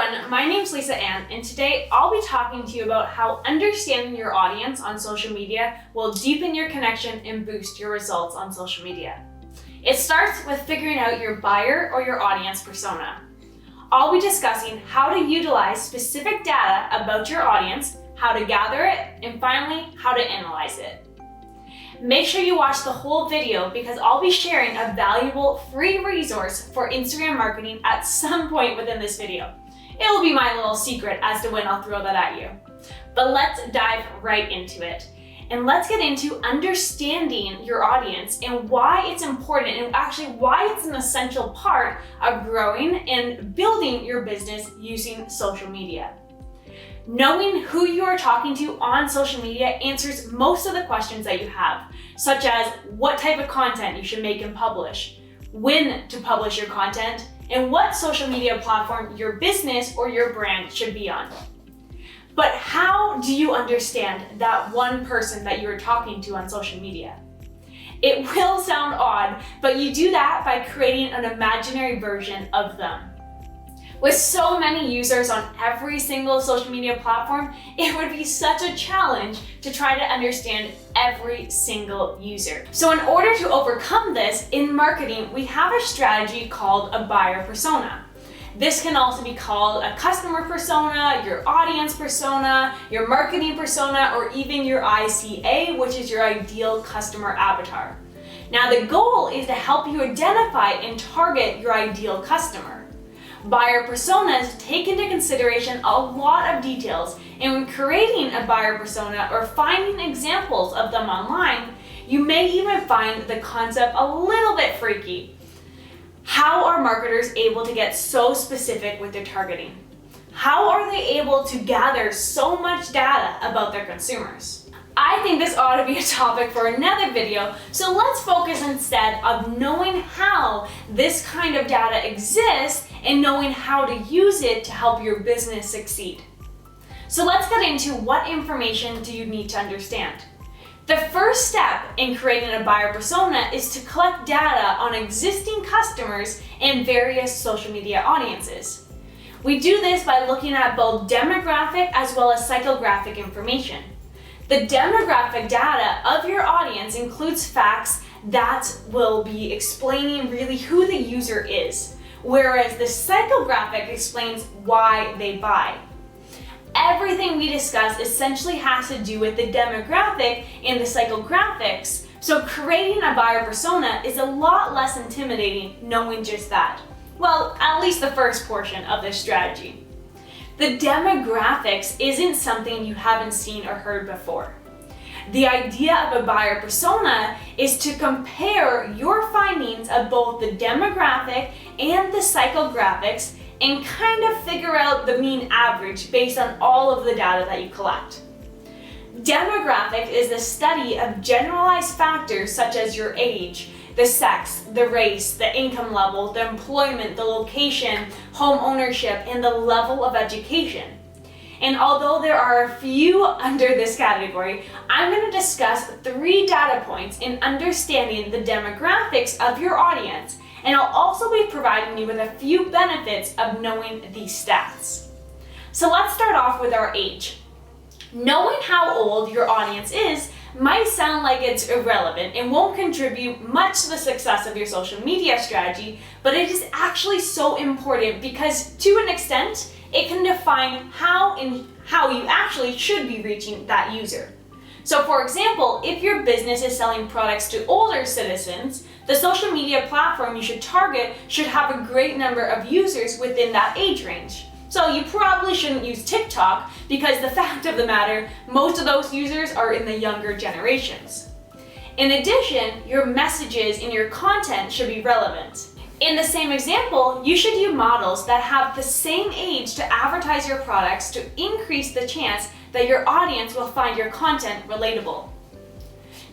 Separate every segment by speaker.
Speaker 1: everyone, my name's Lisa Ann, and today I'll be talking to you about how understanding your audience on social media will deepen your connection and boost your results on social media. It starts with figuring out your buyer or your audience persona. I'll be discussing how to utilize specific data about your audience, how to gather it, and finally, how to analyze it. Make sure you watch the whole video because I'll be sharing a valuable free resource for Instagram marketing at some point within this video. It will be my little secret as to when I'll throw that at you. But let's dive right into it. And let's get into understanding your audience and why it's important and actually why it's an essential part of growing and building your business using social media. Knowing who you are talking to on social media answers most of the questions that you have, such as what type of content you should make and publish, when to publish your content, and what social media platform your business or your brand should be on. But how do you understand that one person that you're talking to on social media? It will sound odd, but you do that by creating an imaginary version of them. With so many users on every single social media platform, it would be such a challenge to try to understand every single user. So in order to overcome this, in marketing, we have a strategy called a buyer persona. This can also be called a customer persona, your audience persona, your marketing persona, or even your ICA, which is your ideal customer avatar. Now the goal is to help you identify and target your ideal customer. Buyer personas take into consideration a lot of details, and when creating a buyer persona or finding examples of them online, you may even find the concept a little bit freaky. How are marketers able to get so specific with their targeting? How are they able to gather so much data about their consumers? I think this ought to be a topic for another video, so let's focus instead on knowing how this kind of data exists and knowing how to use it to help your business succeed. So let's get into what information do you need to understand. The first step in creating a buyer persona is to collect data on existing customers and various social media audiences. We do this by looking at both demographic as well as psychographic information. The demographic data of your audience includes facts that will be explaining really who the user is, whereas the psychographic explains why they buy. Everything we discuss essentially has to do with the demographic and the psychographics, so creating a buyer persona is a lot less intimidating knowing just that. Well, at least the first portion of this strategy. The demographics isn't something you haven't seen or heard before. The idea of a buyer persona is to compare your findings of both the demographic and the psychographics and kind of figure out the mean average based on all of the data that you collect. Demographic is the study of generalized factors such as your age, the sex, the race, the income level, the employment, the location, home ownership, and the level of education. And although there are a few under this category, I'm going to discuss 3 data points in understanding the demographics of your audience, and I'll also be providing you with a few benefits of knowing these stats. So let's start off with our age. Knowing how old your audience is might sound like it's irrelevant and won't contribute much to the success of your social media strategy, but it is actually so important because to an extent, it can define how you actually should be reaching that user. So for example, if your business is selling products to older citizens, the social media platform you should target should have a great number of users within that age range. So you probably shouldn't use TikTok because the fact of the matter, most of those users are in the younger generations. In addition, your messages and your content should be relevant. In the same example, you should use models that have the same age to advertise your products to increase the chance that your audience will find your content relatable.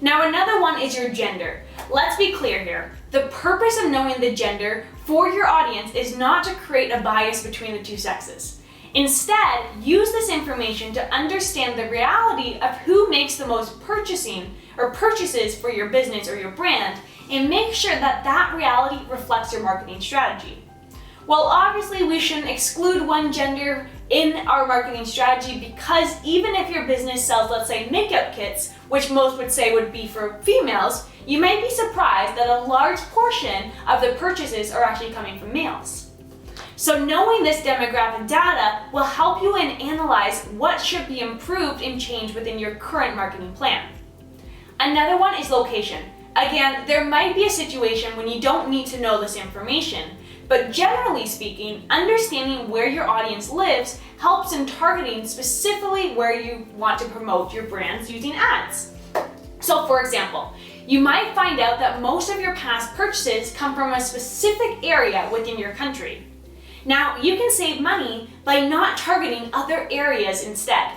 Speaker 1: Now another one is your gender. Let's be clear here. The purpose of knowing the gender for your audience is not to create a bias between the two sexes. Instead, use this information to understand the reality of who makes the most purchases for your business or your brand, and make sure that that reality reflects your marketing strategy. Well, obviously we shouldn't exclude one gender in our marketing strategy, because even if your business sells, let's say, makeup kits, which most would say would be for females, you might be surprised that a large portion of the purchases are actually coming from males. So knowing this demographic data will help you analyze what should be improved and changed within your current marketing plan. Another one is location. Again, there might be a situation when you don't need to know this information, but generally speaking, understanding where your audience lives helps in targeting specifically where you want to promote your brands using ads. So for example, you might find out that most of your past purchases come from a specific area within your country. Now, you can save money by not targeting other areas instead.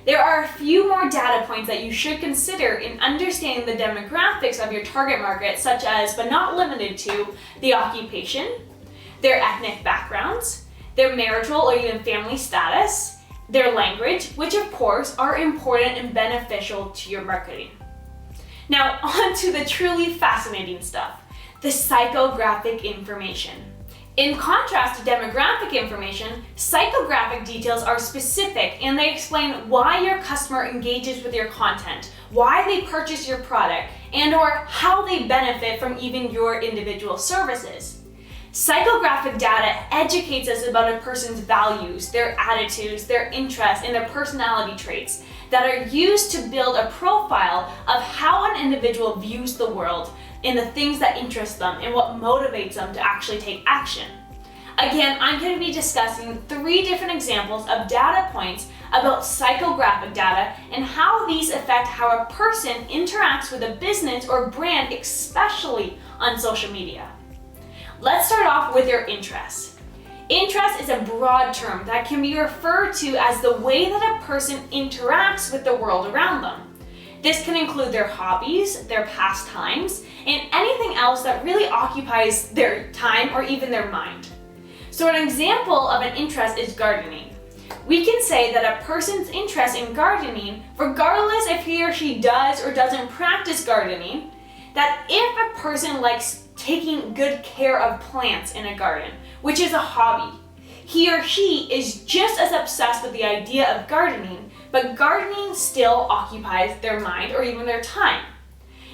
Speaker 1: There are a few more data points that you should consider in understanding the demographics of your target market, such as, but not limited to, the occupation, their ethnic backgrounds, their marital or even family status, their language, which of course are important and beneficial to your marketing. Now, on to the truly fascinating stuff, the psychographic information. In contrast to demographic information, psychographic details are specific and they explain why your customer engages with your content, why they purchase your product, and/or how they benefit from even your individual services. Psychographic data educates us about a person's values, their attitudes, their interests, and their personality traits that are used to build a profile of how an individual views the world and the things that interest them and what motivates them to actually take action. Again, I'm going to be discussing 3 different examples of data points about psychographic data and how these affect how a person interacts with a business or brand, especially on social media. Let's start off with your interests. Interest is a broad term that can be referred to as the way that a person interacts with the world around them. This can include their hobbies, their pastimes, and anything else that really occupies their time or even their mind. So an example of an interest is gardening. We can say that a person's interest in gardening, regardless if he or she does or doesn't practice gardening, that if a person likes taking good care of plants in a garden, which is a hobby, he or she is just as obsessed with the idea of gardening, but gardening still occupies their mind or even their time.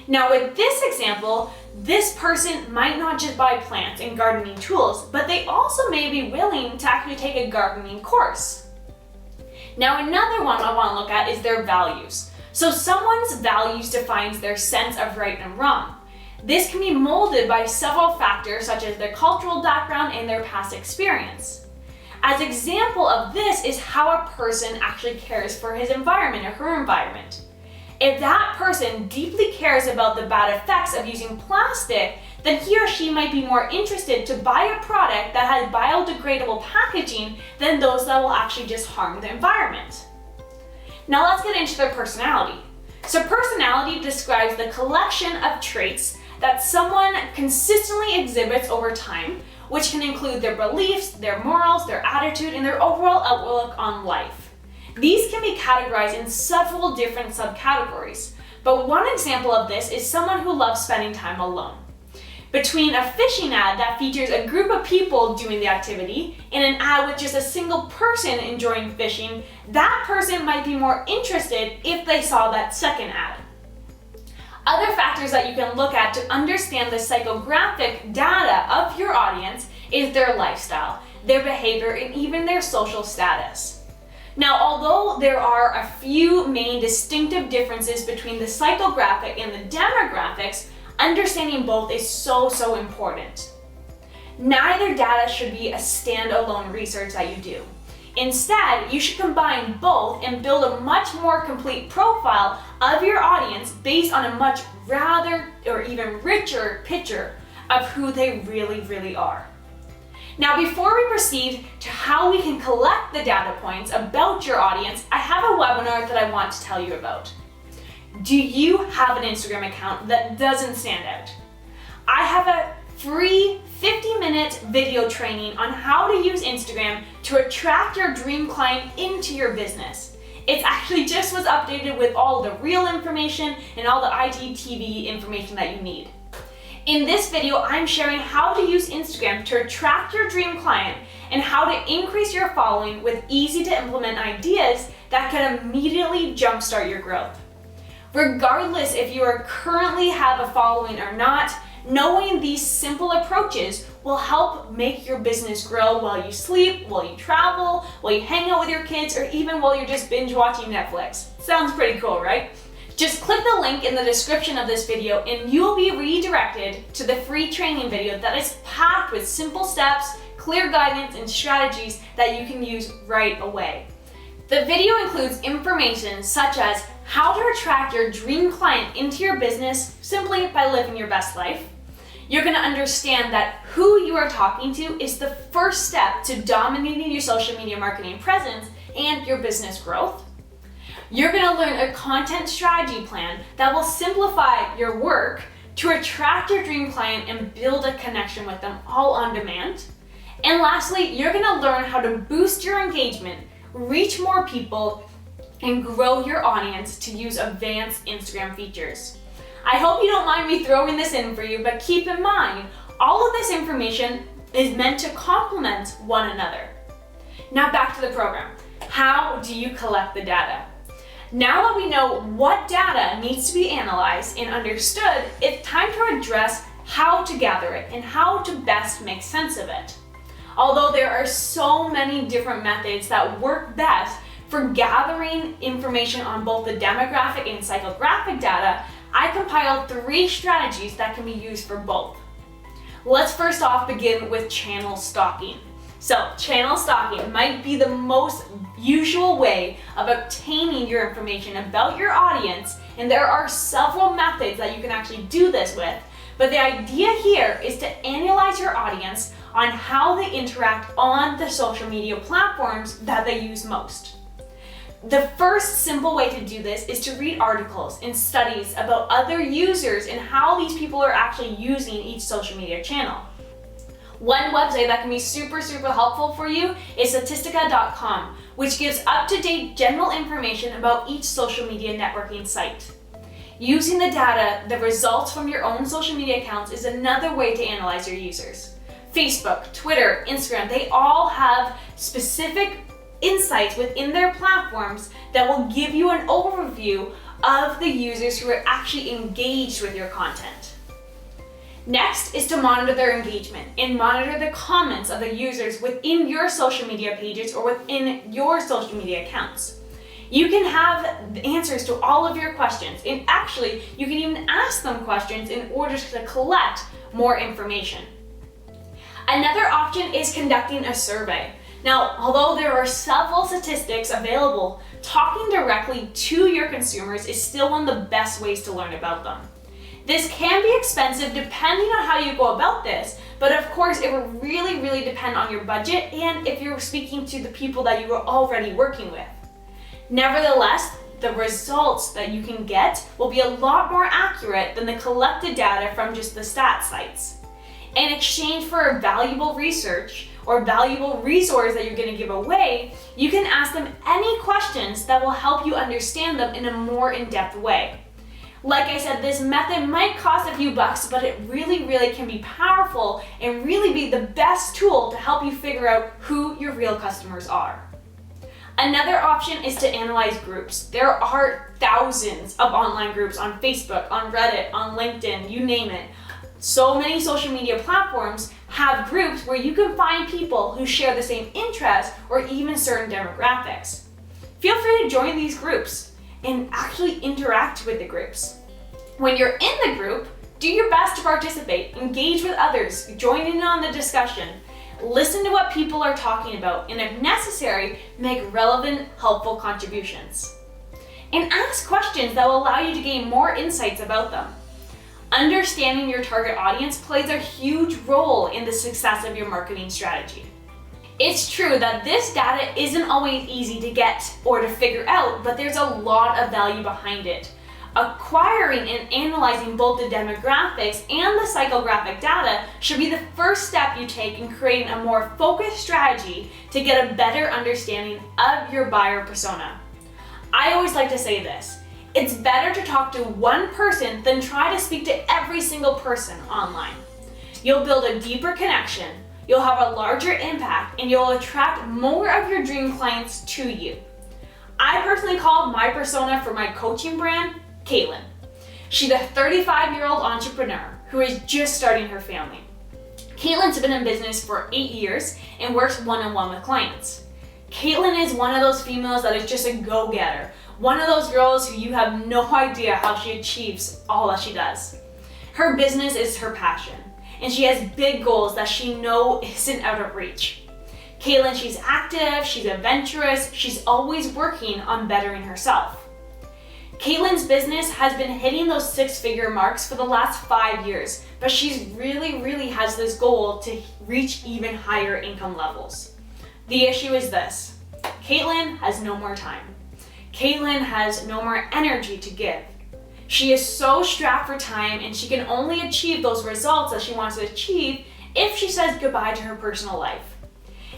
Speaker 1: Now with this example, this person might not just buy plants and gardening tools, but they also may be willing to actually take a gardening course. Now another one I want to look at is their values. So someone's values defines their sense of right and wrong. This can be molded by several factors such as their cultural background and their past experience. As an example of this is how a person actually cares for his environment or her environment. If that person deeply cares about the bad effects of using plastic, then he or she might be more interested to buy a product that has biodegradable packaging than those that will actually just harm the environment. Now let's get into their personality. So personality describes the collection of traits that someone consistently exhibits over time, which can include their beliefs, their morals, their attitude, and their overall outlook on life. These can be categorized in several different subcategories, but one example of this is someone who loves spending time alone. Between a fishing ad that features a group of people doing the activity and an ad with just a single person enjoying fishing, that person might be more interested if they saw that second ad. Other factors that you can look at to understand the psychographic data of your audience is their lifestyle, their behavior, and even their social status. Now, although there are a few main distinctive differences between the psychographic and the demographics, understanding both is so important. Neither data should be a standalone research that you do. Instead, you should combine both and build a much more complete profile of your audience based on a much rather or even richer picture of who they really are. Now, before we proceed to how we can collect the data points about your audience, I have a webinar that I want to tell you about. Do you have an Instagram account that doesn't stand out? I have a free 50-minute video training on how to use Instagram to attract your dream client into your business. It actually just was updated with all the Reel information and all the IGTV information that you need. In this video, I'm sharing how to use Instagram to attract your dream client and how to increase your following with easy to implement ideas that can immediately jumpstart your growth. Regardless if you currently have a following or not, knowing these simple approaches will help make your business grow while you sleep, while you travel, while you hang out with your kids, or even while you're just binge watching Netflix. Sounds pretty cool, right? Just click the link in the description of this video and you'll be redirected to the free training video that is packed with simple steps, clear guidance, and strategies that you can use right away. The video includes information such as how to attract your dream client into your business simply by living your best life. You're going to understand that who you are talking to is the first step to dominating your social media marketing presence and your business growth. You're going to learn a content strategy plan that will simplify your work to attract your dream client and build a connection with them all on demand. And lastly, you're going to learn how to boost your engagement, reach more people, and grow your audience to use advanced Instagram features. I hope you don't mind me throwing this in for you, but keep in mind, all of this information is meant to complement one another. Now back to the program. How do you collect the data? Now that we know what data needs to be analyzed and understood, it's time to address how to gather it and how to best make sense of it. Although there are so many different methods that work best for gathering information on both the demographic and psychographic data, I compiled 3 strategies that can be used for both. Let's first off begin with channel stalking. So, channel stalking might be the most usual way of obtaining your information about your audience, and there are several methods that you can actually do this with, but the idea here is to analyze your audience on how they interact on the social media platforms that they use most. The first simple way to do this is to read articles and studies about other users and how these people are actually using each social media channel. One website that can be super helpful for you is Statistica.com, which gives up-to-date general information about each social media networking site. Using the data, the results from your own social media accounts is another way to analyze your users. Facebook, Twitter, Instagram, they all have specific insights within their platforms that will give you an overview of the users who are actually engaged with your content. Next is to monitor their engagement and monitor the comments of the users within your social media pages or within your social media accounts. You can have answers to all of your questions, and actually you can even ask them questions in order to collect more information. Another option is conducting a survey. Now, although there are several statistics available, talking directly to your consumers is still one of the best ways to learn about them. This can be expensive depending on how you go about this, but of course it will really depend on your budget and if you're speaking to the people that you are already working with. Nevertheless, the results that you can get will be a lot more accurate than the collected data from just the stat sites. In exchange for valuable research or valuable resource that you're going to give away, you can ask them any questions that will help you understand them in a more in-depth way. Like I said, this method might cost a few bucks, but it really can be powerful and really be the best tool to help you figure out who your real customers are. Another option is to analyze groups. There are thousands of online groups on Facebook, on Reddit, on LinkedIn, you name it. So many social media platforms have groups where you can find people who share the same interests or even certain demographics. Feel free to join these groups and actually interact with the groups. When you're in the group, do your best to participate, engage with others, join in on the discussion, listen to what people are talking about, and if necessary, make relevant, helpful contributions. And ask questions that will allow you to gain more insights about them. Understanding your target audience plays a huge role in the success of your marketing strategy. It's true that this data isn't always easy to get or to figure out, but there's a lot of value behind it. Acquiring and analyzing both the demographics and the psychographic data should be the first step you take in creating a more focused strategy to get a better understanding of your buyer persona. I always like to say this: It's better to talk to one person than try to speak to every single person online. You'll build a deeper connection, you'll have a larger impact, and you'll attract more of your dream clients to you. I personally call my persona for my coaching brand Caitlin. She's a 35-year-old entrepreneur who is just starting her family. Caitlin's been in business for 8 years and works one-on-one with clients. Caitlin is one of those females that is just a go-getter, one of those girls who you have no idea how she achieves all that she does. Her business is her passion, and she has big goals that she knows isn't out of reach. Caitlin, she's active, she's adventurous, she's always working on bettering herself. Caitlin's business has been hitting those 6-figure marks for the last 5 years, but she's really has this goal to reach even higher income levels. The issue is this: Caitlin has no more time. Caitlin has no more energy to give. She is so strapped for time, and she can only achieve those results that she wants to achieve if she says goodbye to her personal life.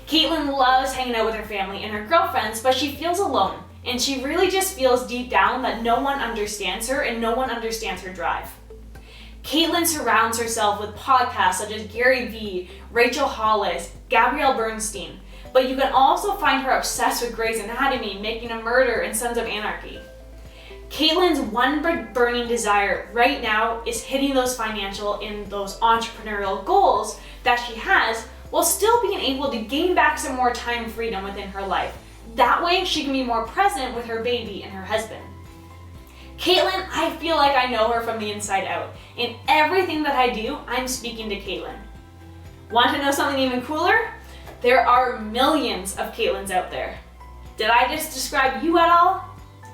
Speaker 1: Caitlin loves hanging out with her family and her girlfriends, but she feels alone, and she really just feels deep down that no one understands her and no one understands her drive. Caitlin surrounds herself with podcasts such as Gary Vee, Rachel Hollis, Gabrielle Bernstein, but you can also find her obsessed with Grey's Anatomy, Making a Murder, and Sons of Anarchy. Caitlin's one burning desire right now is hitting those financial and those entrepreneurial goals that she has, while still being able to gain back some more time freedom within her life. That way she can be more present with her baby and her husband. Caitlin, I feel like I know her from the inside out. In everything that I do, I'm speaking to Caitlin. Want to know something even cooler? There are millions of Caitlins out there. Did I just describe you at all?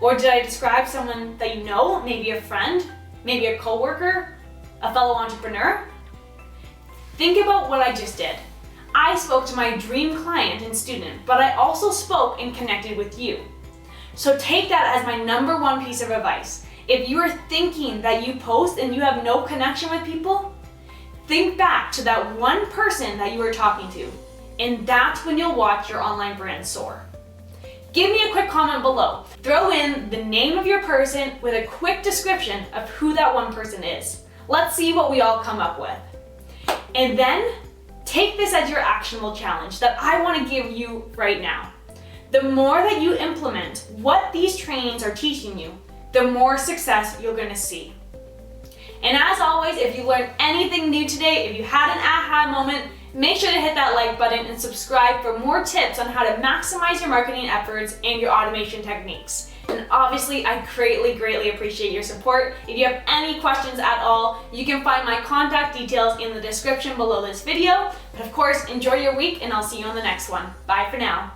Speaker 1: Or did I describe someone that you know, maybe a friend, maybe a coworker, a fellow entrepreneur? Think about what I just did. I spoke to my dream client and student, but I also spoke and connected with you. So take that as my number one piece of advice. If you are thinking that you post and you have no connection with people, think back to that one person that you were talking to, and that's when you'll watch your online brand soar. Give me a quick comment below. Throw in the name of your person with a quick description of who that one person is. Let's see what we all come up with. And then take this as your actionable challenge that I want to give you right now. The more that you implement what these trainings are teaching you, the more success you're going to see. And as always, if you learned anything new today, if you had an aha moment, make sure to hit that like button and subscribe for more tips on how to maximize your marketing efforts and your automation techniques. And obviously, I greatly appreciate your support. If you have any questions at all, you can find my contact details in the description below this video. But of course, enjoy your week, and I'll see you on the next one. Bye for now.